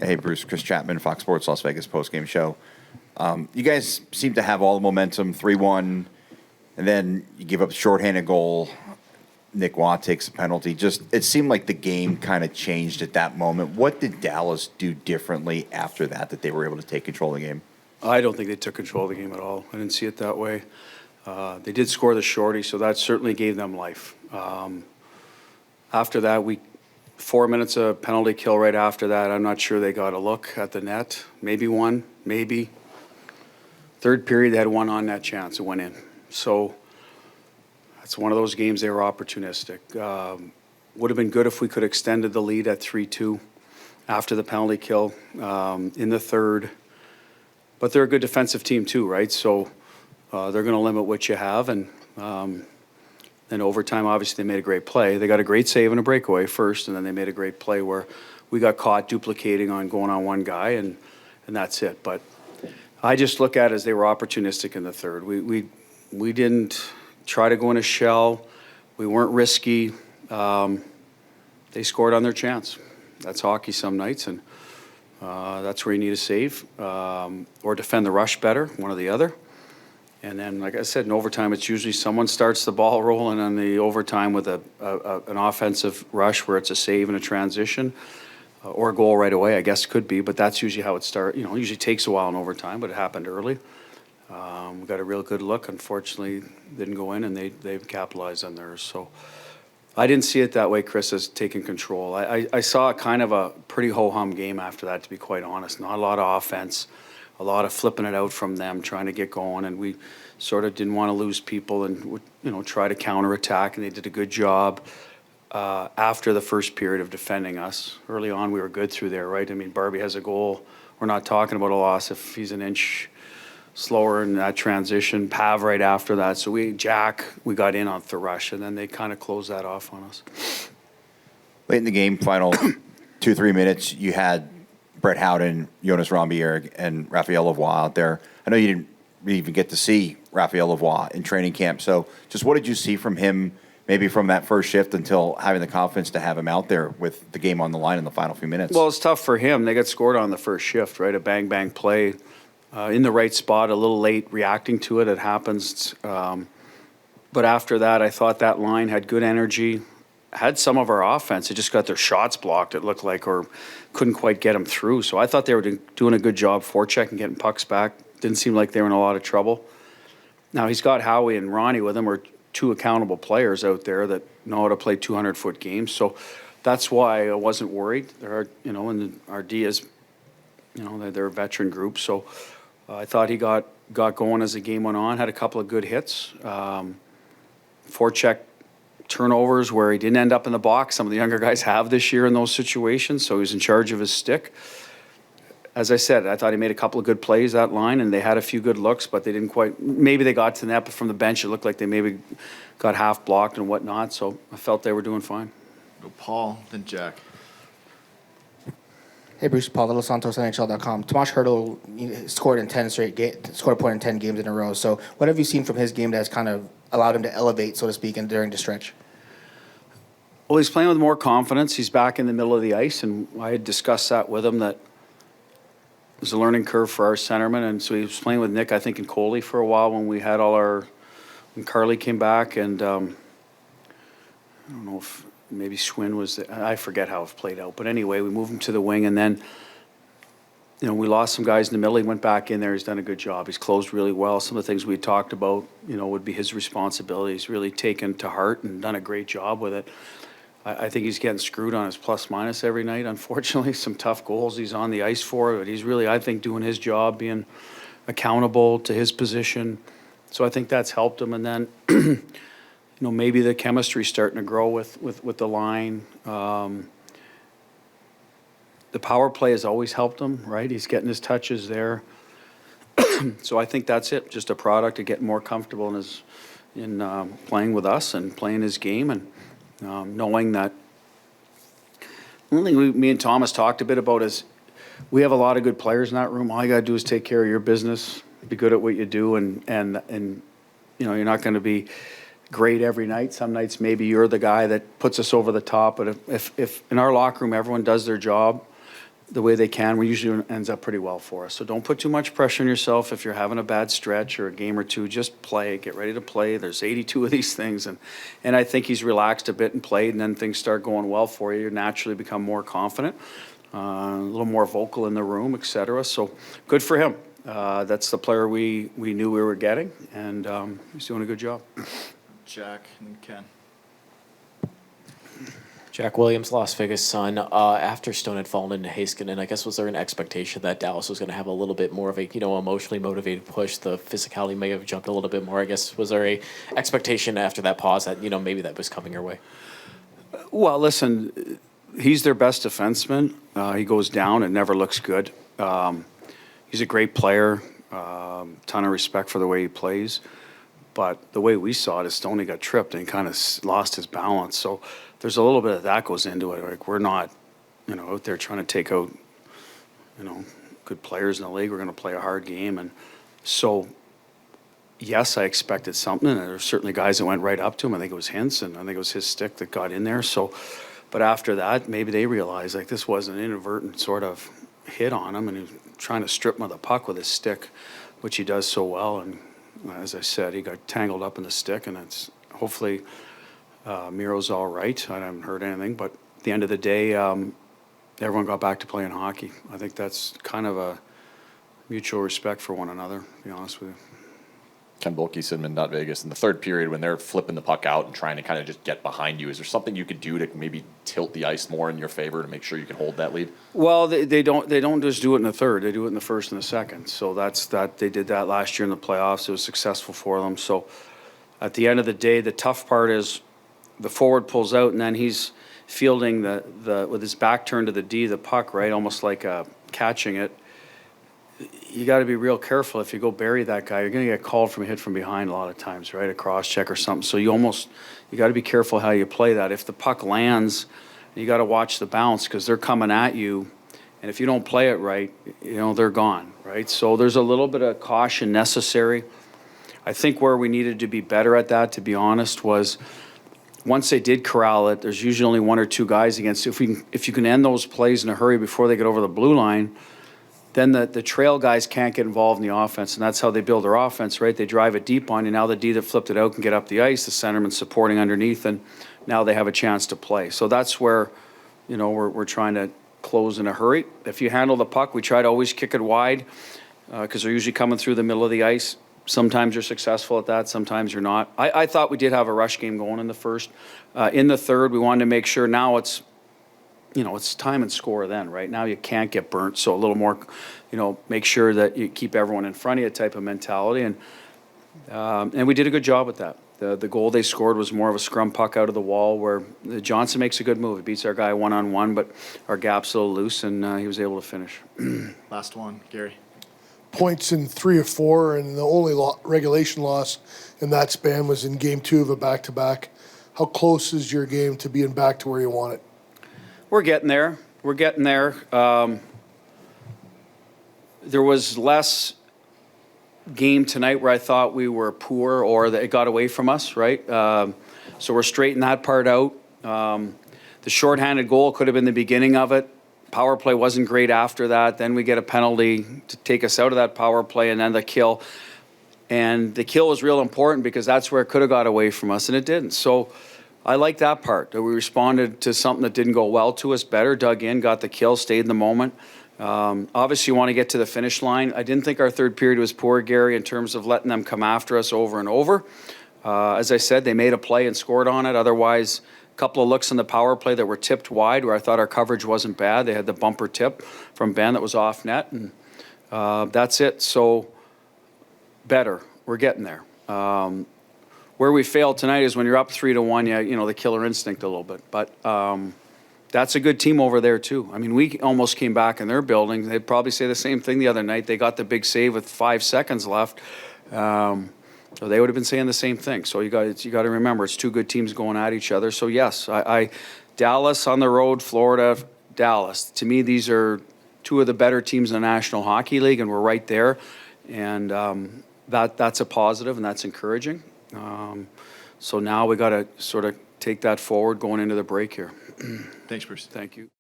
Hey, Bruce. Chris Chapman, Fox Sports Las Vegas postgame show. You guys seem to have all the momentum, 3-1, and then you give up a shorthanded goal. Nick Watt takes a penalty. Just it seemed like the game kind of changed at that moment. What did Dallas do differently after that they were able to take control of the game? I don't think they took control of the game at all. I didn't see it that way. They did score the shorty, so that certainly gave them life. After that, 4 minutes of penalty kill right after that. I'm not sure they got a look at the net. Maybe one, maybe. Third period, they had one on-net chance. It went in. So it's one of those games they were opportunistic. Would have been good if we could have extended the lead at 3-2 after the penalty kill in the third. But they're a good defensive team too, right? So they're going to limit what you have. And then overtime, obviously, they made a great play. They got a great save and a breakaway first, and then they made a great play where we got caught duplicating on going on one guy, and that's it. But I just look at it as they were opportunistic in the third. We didn't try to go in a shell. We weren't risky. They scored on their chance. That's hockey some nights, and that's where you need a save or defend the rush better, one or the other. And then, like I said, in overtime, it's usually someone starts the ball rolling on the overtime with an offensive rush where it's a save and a transition or a goal right away, I guess could be. But that's usually how it starts. You know, it usually takes a while in overtime, but it happened early. We got a real good look. Unfortunately, didn't go in, and they've capitalized on theirs. So I didn't see it that way, Chris, as taking control. I saw kind of a pretty ho-hum game after that, to be quite honest. Not a lot of offense. A lot of flipping it out from them, trying to get going, and we sort of didn't want to lose people and would, try to counterattack, and they did a good job after the first period of defending us. Early on, we were good through there, right? I mean, Barbie has a goal. We're not talking about a loss if he's an inch slower in that transition. Pav right after that. So we got in on the rush, and then they kind of closed that off on us. Late in the game, final 2-3 minutes, you had Brett Howden, Jonas Rondbjerg, and Raphael Lavoie out there. I know you didn't even get to see Raphael Lavoie in training camp. So just what did you see from him, maybe from that first shift until having the confidence to have him out there with the game on the line in the final few minutes? Well, it's tough for him. They got scored on the first shift, right? A bang-bang play in the right spot, a little late reacting to it. It happens. But after that, I thought that line had good energy. Had some of our offense. It just got their shots blocked, it looked like, or couldn't quite get them through. So I thought they were doing a good job forechecking, getting pucks back. Didn't seem like they were in a lot of trouble. Now, he's got Howie and Ronnie with him, are two accountable players out there that know how to play 200-foot games. So that's why I wasn't worried. There are, and our D is, they're a veteran group. So I thought he got going as the game went on, had a couple of good hits. Forecheck turnovers where he didn't end up in the box. Some of the younger guys have this year in those situations, so he's in charge of his stick. As I said, I thought he made a couple of good plays, that line, and they had a few good looks, but they didn't quite. Maybe they got to the net, but from the bench it looked like they maybe got half blocked and whatnot, so I felt they were doing fine. Go Paul, then Jack. Hey, Bruce, Paul, NHL.com. Tomas Hertl scored a point in 10 games in a row. So what have you seen from his game that has kind of allowed him to elevate, so to speak, during the stretch? Well, he's playing with more confidence. He's back in the middle of the ice, and I had discussed that with him, that it was a learning curve for our centerman. And so he was playing with Nick, I think, and Coley for a while when we had when Carly came back, and I don't know if maybe Schwinn was I forget how it played out. But anyway, we moved him to the wing, and then we lost some guys in the middle. He went back in there. He's done a good job. He's closed really well. Some of the things we talked about, would be his responsibility. He's really taken to heart and done a great job with it. I think he's getting screwed on his plus-minus every night, unfortunately. Some tough goals he's on the ice for, but he's really, I think, doing his job, being accountable to his position. So I think that's helped him. And then, maybe the chemistry's starting to grow with the line. The power play has always helped him, right? He's getting his touches there. So I think that's it, just a product of getting more comfortable in playing with us and playing his game, and knowing that. One thing me and Thomas talked a bit about is we have a lot of good players in that room. All you got to do is take care of your business, be good at what you do, and you're not going to be great every night. Some nights maybe you're the guy that puts us over the top. But if in our locker room everyone does their job, the way they can, we usually ends up pretty well for us. So don't put too much pressure on yourself if you're having a bad stretch or a game or two. Just play, get ready to play. There's 82 of these things, and I think he's relaxed a bit and played, and then things start going well for you. You naturally become more confident, a little more vocal in the room, etc. So good for him. That's the player we knew we were getting, and he's doing a good job. Jack and Ken. Jack Williams, Las Vegas Sun. After Stone had fallen into Heiskanen, I guess was there an expectation that Dallas was going to have a little bit more of a emotionally motivated push? The physicality may have jumped a little bit more. I guess was there a expectation after that pause that maybe that was coming your way? Well, listen, he's their best defenseman. He goes down and never looks good. He's a great player. Ton of respect for the way he plays. But the way we saw it is Stoney got tripped and kind of lost his balance. So there's a little bit of that goes into it. Like, we're not, out there trying to take out, good players in the league. We're going to play a hard game. And so, yes, I expected something. And there were certainly guys that went right up to him. I think it was Hinson. I think it was his stick that got in there. So, but after that, maybe they realized, like, this was an inadvertent sort of hit on him. And he was trying to strip him of the puck with his stick, which he does so well. And as I said, he got tangled up in the stick. And it's hopefully Miro's all right. I haven't heard anything. But at the end of the day, everyone got back to playing hockey. I think that's kind of a mutual respect for one another, to be honest with you. Ken Bulkey, Sidman.Vegas. In the third period, when they're flipping the puck out and trying to kind of just get behind you, is there something you could do to maybe tilt the ice more in your favor to make sure you can hold that lead? Well, they don't just do it in the third. They do it in the first and the second. So that's that. They did that last year in the playoffs. It was successful for them. So at the end of the day, the tough part is the forward pulls out and then he's fielding the with his back turned to the D, the puck, right, almost like catching it. You got to be real careful. If you go bury that guy, you're going to get called from a hit from behind a lot of times, right? A cross check or something. So you got to be careful how you play that. If the puck lands, you got to watch the bounce because they're coming at you. And if you don't play it right, they're gone, right? So there's a little bit of caution necessary. I think where we needed to be better at that, to be honest, was once they did corral it, there's usually only one or two guys against. If you can end those plays in a hurry before they get over the blue line, then the trail guys can't get involved in the offense, and that's how they build their offense, right? They drive it deep on you. Now the D that flipped it out can get up the ice, the centerman supporting underneath, and now they have a chance to play. So that's where, we're trying to close in a hurry. If you handle the puck, we try to always kick it wide because they're usually coming through the middle of the ice. Sometimes you're successful at that, sometimes you're not. I thought we did have a rush game going in the first. In the third, we wanted to make sure now it's time and score then, right? Now you can't get burnt, so a little more, make sure that you keep everyone in front of you type of mentality. And we did a good job with that. The goal they scored was more of a scrum puck out of the wall where Johnson makes a good move. He beats our guy one-on-one, but our gap's a little loose, and he was able to finish. Last one, Gary. Points in 3 or 4, and the only regulation loss in that span was in Game 2 of a back-to-back. How close is your game to being back to where you want it? We're getting there. There was less game tonight where I thought we were poor or that it got away from us, right? So we're straightening that part out. The shorthanded goal could have been the beginning of it. Power play wasn't great after that. Then we get a penalty to take us out of that power play, and then the kill. And the kill was real important because that's where it could have got away from us, and it didn't. So I like that part, that we responded to something that didn't go well to us better, dug in, got the kill, stayed in the moment. Obviously, you want to get to the finish line. I didn't think our third period was poor, Gary, in terms of letting them come after us over and over. As I said, they made a play and scored on it. Otherwise, a couple of looks in the power play that were tipped wide where I thought our coverage wasn't bad. They had the bumper tip from Ben that was off net, and that's it. So better. We're getting there. Where we failed tonight is when you're up 3-1, the killer instinct a little bit. But that's a good team over there, too. I mean, we almost came back in their building. They'd probably say the same thing the other night. They got the big save with 5 seconds left. So they would have been saying the same thing. So you got to remember, it's two good teams going at each other. So, yes, Dallas on the road, Florida, Dallas. To me, these are two of the better teams in the National Hockey League, and we're right there. And that's a positive, and that's encouraging. So now we got to sort of take that forward going into the break here. Thanks, Bruce. Thank you.